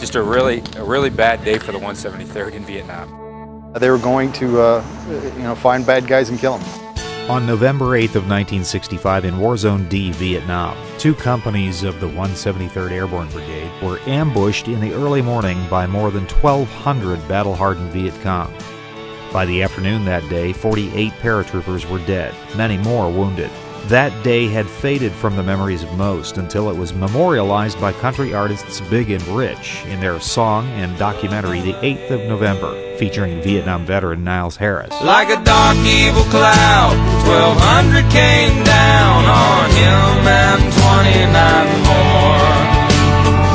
just a really bad day for the 173rd in Vietnam. They were going to find bad guys and kill them. On November 8th of 1965 in War Zone D, Vietnam, 2 companies of the 173rd Airborne Brigade were ambushed in the early morning by more than 1,200 battle-hardened Viet Cong. By the afternoon that day, 48 paratroopers were dead, many more wounded. That day had faded from the memories of most until it was memorialized by country artists Big and Rich in their song and documentary The 8th of November, featuring Vietnam veteran Niles Harris. Like a dark evil cloud, 1,200 came down on him and 29 more.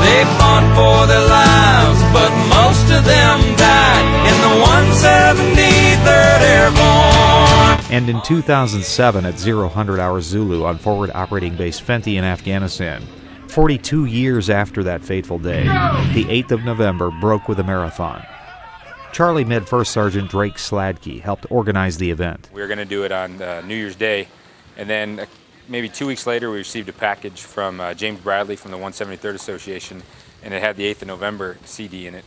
They fought for their lives, but most of them died in the 173rd Airborne. And in 2007 at 0000 hours Zulu on Forward Operating Base Fenty in Afghanistan, 42 years after that fateful day, the 8th of November broke with a marathon. Charlie Med First Sergeant Drake Sladke helped organize the event. We were going to do it on New Year's Day, and then maybe 2 weeks later we received a package from James Bradley from the 173rd Association, and it had the 8th of November CD in it.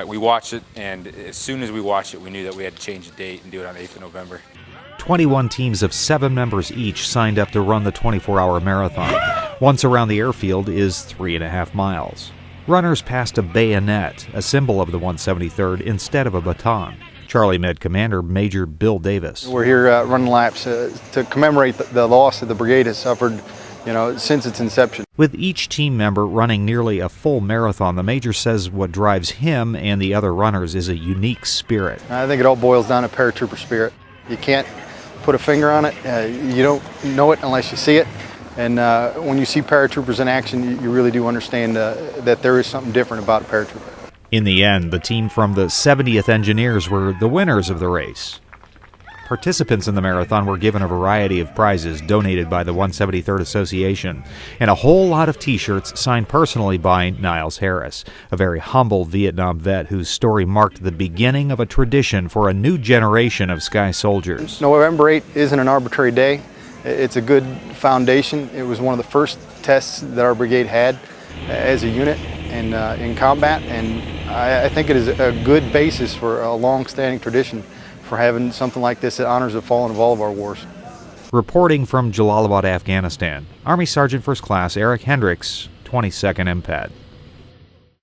We watched it, and as soon as we watched it, we knew that we had to change the date and do it on the 8th of November. 21 teams of 7 members each signed up to run the 24-hour marathon. Once around the airfield is 3.5 miles. Runners passed a bayonet, a symbol of the 173rd, instead of a baton. Charlie Med Commander Major Bill Davis. We're here running laps to commemorate the loss that the brigade has suffered, since its inception. With each team member running nearly a full marathon, the Major says what drives him and the other runners is a unique spirit. I think it all boils down to paratrooper spirit. You can't put a finger on it. You don't know it unless you see it. And when you see paratroopers in action, you really do understand that there is something different about a paratrooper. In the end, the team from the 70th Engineers were the winners of the race. Participants in the marathon were given a variety of prizes donated by the 173rd Association, and a whole lot of T-shirts signed personally by Niles Harris, a very humble Vietnam vet whose story marked the beginning of a tradition for a new generation of Sky Soldiers. November 8th isn't an arbitrary day. It's a good foundation. It was one of the first tests that our brigade had as a unit and in combat, and I think it is a good basis for a long-standing tradition for having something like this that honors the fallen of all of our wars. Reporting from Jalalabad, Afghanistan, Army Sergeant First Class Eric Hendricks, 22nd MPAD.